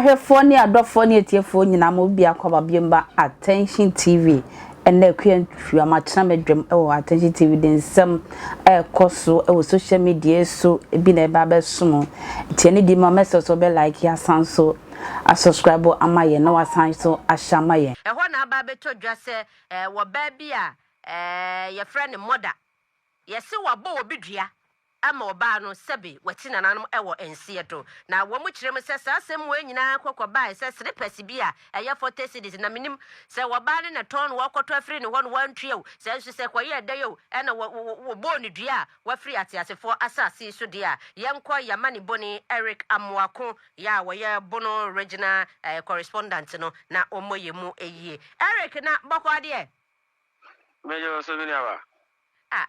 ahwefo ne adofo ne etiefo nyina mo bia kwaba biemba Attention TV ene kwantwa machina medwem ewo Attention TV den sam koso ewo social media so ebi na eba besom tie ne di ma message so be like ya sanso a subscribe amaye na wasan so ahamaye ho na aba beto dwa se wo ba bia ye friend moda ye se wo bo obi dua ama oba no sebe wati nananum ewo ensie to na wo mu kirem se sasem wo nyina kokoba se slippers bia eye 40 cedis na minim se wo ba ne na ton wo koto afri ne ho no wantue se nso se koye dayo ena wo bo ne dua wo afri atiasefo asase so dia yenko yamani boni Eric Amoako ya wo ye bono regional correspondent no na omoyemu eyie Eric na bokode mejo so ni aba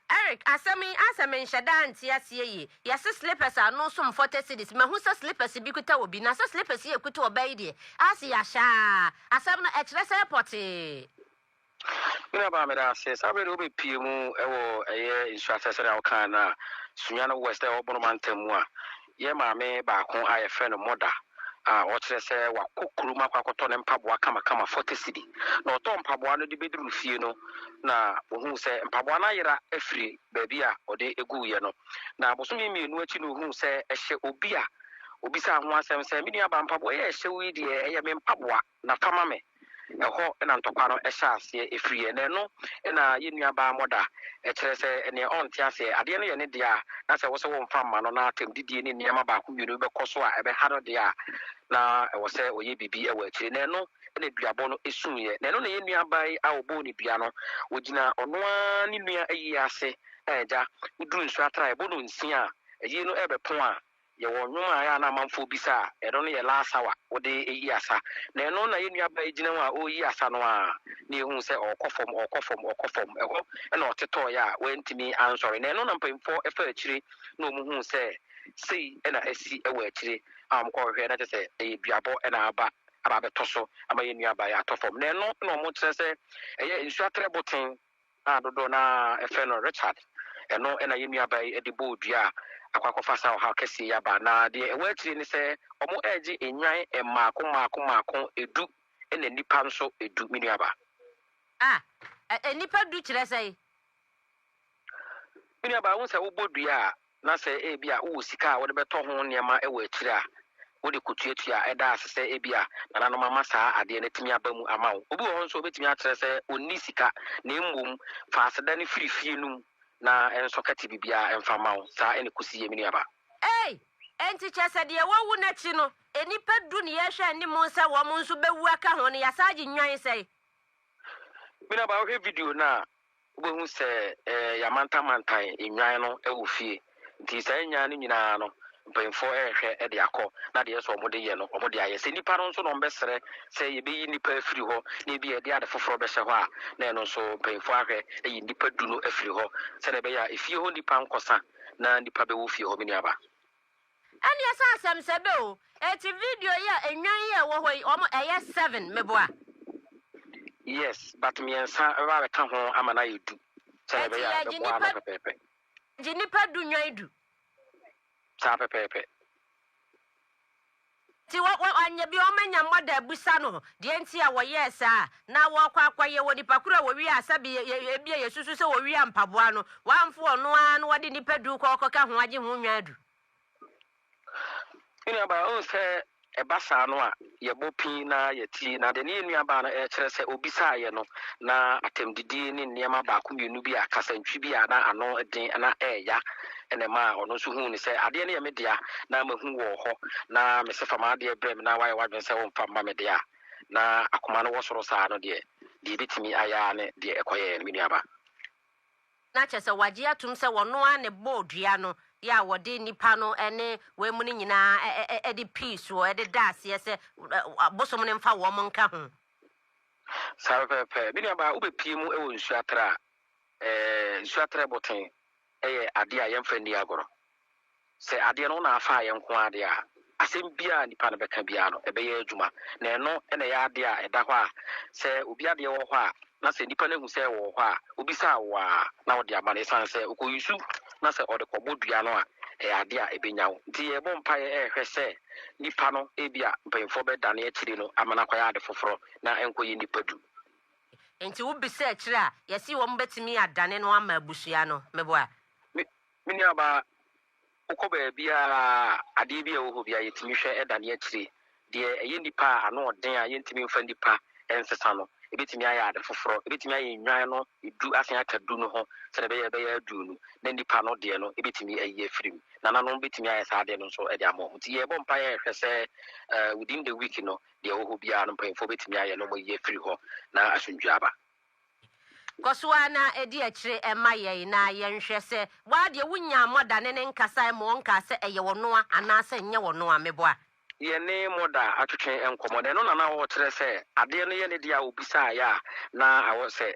Eric, asemi nshadante asie yi. Yes slippers are no some 40 cedis. Me who slippers bi kuta obi na slippers ye kuta obai de. Asi ya sha. Asem no express airport. Mina ba me da se sabe do be pie mu ewo eye instructor se na kan na sunya no west e obono mantamu a ye ma me ba kon aye friend moda o kire se wa kokuru makwakoto ne mpaboa kama 40 cedi na oto mpaboa no de beduru fie no na ohun se mpaboa na yera afiri baabi a ode egu ye no na bosomi mienu achi no ohun se ehye obi a obi sa ho asem se me nua ba mpaboa ye ehye wi de eye me mpaboa na fama me eho na ntokwa no ehye ase efiri ye na no na ye nua ba moda kire se ene onti ase ade no ye ne dia na se wo se wo mfa ma no na atem didie ne niam ba ko mienu be koso a ebe ha no dia na ewo se oye bibi ewo akire na no na duabo no esumye na no na ye nua bai a obo ne dua no ogina ono a ne nua ayi ase eja uduru nsu atra ebo no nsia eyi no ebe pon a ye wo nwuma ya na amanfo bisa ero no ye lasawa ode eyi asa na no na ye nua bai gina wa oyi asa no a na ehun se okofom eho na oteto ya wentimi ansori na no na mpemfo efa akire na omuhun se sei na asi ewo akire ko hwe na tese duabo na aba betoso ama ye nua bai atofom na no na omo tse se eye nsu atre boten dodo na efe no Richard eno na ye nua bai edibo dua akwakofa sa ha kese ya ba na de ewa akire ni se omo eji enwan maako edu na nipa nso edu minua ba nipa du kire sei minua ba won se wo bodua na se ebia wo sika wo de beto ho niema ewa akire a wo de kutuatua eda asese ebia na no mama saa ade na timi abamu amawo obi wo nso obetimi akire se onni sika na emmom fa aseda ne firifie num na enso kati bibia emfa mawo saa ene kusi ye minua ba enti chese de wo na chi no enipa du ne ye hwe ni mo nsa wo mo nso bewu aka ho ne yasaji nwan sei minua ba wo video na obehu se mantan enwan no ewo fie nti sa enwan no nyina no mpemfo ehwe e de akọ na de yeso omode ye no omode aye se nipa no nso no mbesere se ye beyi nipa afiri ho na bi e de ade foforo be hye ho a na eno nso mpemfo ahwe eyi nipa du no afiri ho se na be ya efie ho nipa nkosa na nipa be wo fie ho mini aba ani asa asem sebe o eti video ya enwan ye wo hoi omo eye 7 meboa yes but me ensa ba be ka ho amana yedu se na be ya de bo ana pepepe ji nipa du nwan du sa pepepe ti wo anya bi o manya moda abusa no de enti a wo yesa na wo kwakwaye wo nipa kura wo wi asa bi ebia yesusu se wo wi ampaboa no wamfo ono a no wode nipa du ka ho agye ho nwan du ina ba o se ebasa no a ye bopin na yeti na de ne nua ba no e kire se obisa ye no na atemdidi ne niema ba ko mienu bi akasantwi bi na ano den na eya ene ma ono so hu ni se ade ne ye media na mahu wo ho na me se fama ade brem na waye wadwen se wo mfa ma media na akoma no wo soro saa no de bitimi aya ne de ekoye ne nua ba na chese waje atum se wono a ne bodua no ya wode nipa no ene we mu ni nyina edi peace wo edi das ye se bosom ne mfa wo mo nka ho sapepe bi ne ba ubepie mu ewo nsuatra nsuatra boten eye ade a yemfa ni agoro se ade no na afa yenko ade a asem bia nipa no beka bia no ebe ye adwuma na eno ene ya ade a eda ho a se obi ade wo ho a na se nipa na hu se wo ho a obi sa wa na ode amane san se okoyisu na se ode kobodua no a ade a ebenya wo nti ye bom pa ye ehwe se nipa no ebia mpanyimfo be dane akiri no amana kwaya ade foforo na enkoyi nipa du enti wo bi se akiri a yesi wo mbetimi adane no ama abusua no meboa mini aba ukobe bia ade bia wo ho bia yetimi hwe edane akiri de eye nipa ano oden a yentimi mfa nipa ensesa no ebetimi aya ade foforo ebetimi aye nwan no edu asen akadu no ho se be ye adu no na nipa no de no ebetimi aye firim na no betimi aye sa de no so e de amo nti ye bom pa ye hwe se within the week no de wo ho bia no mpanyimfo betimi aye no mo ye firi ho na asundwa aba Koswana edi akire ema ye na ye nhwe se wa de wunya modane ne nkasa mo nkase eye wonoa anase nye wonoa meboa ye ne moda atwetwe enkomode no na wo kire se ade no ye ne dia obisa ya na awo se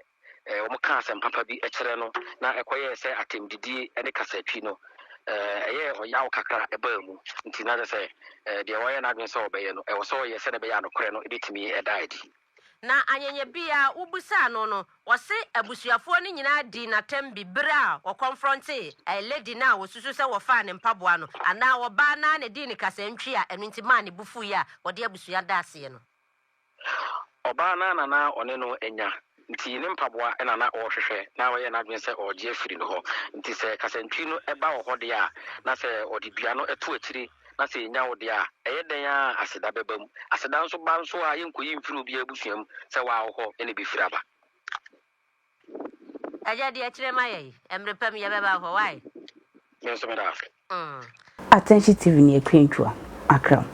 omo ka asem papa bi ekire no na ekoye se atemdidi ene kasatwi no eye oyawo kakra eba mu nti na se de wo ye na adwen se obeye no e wo so ye se ne be ya no kore no ebetimi edaidi na anyenye bia ubusa no wose abusuafo ni nyina di na tembi bra wo confronte lady na wo susu se wo fa ne mpaboa no ana wo ba na ne di ne kasantwi a enu nti ma ne bufu ya wo de abusua daase no oba na one no enya nti ne mpaboa ena na wo hwehwe na wo ye na adwen se oje afiri no ho nti se kasantwi no eba wo ho de a na se odidua no eto akiri na se nya wo de a eye den a aseda bebam aseda nso ba nso a yenkoyi mfiri obi abusuam se wa wo ho ene be firaba aja de akire maye emrepam ye beba ho wai yenso me da Attention TV ni ekwentwa Accra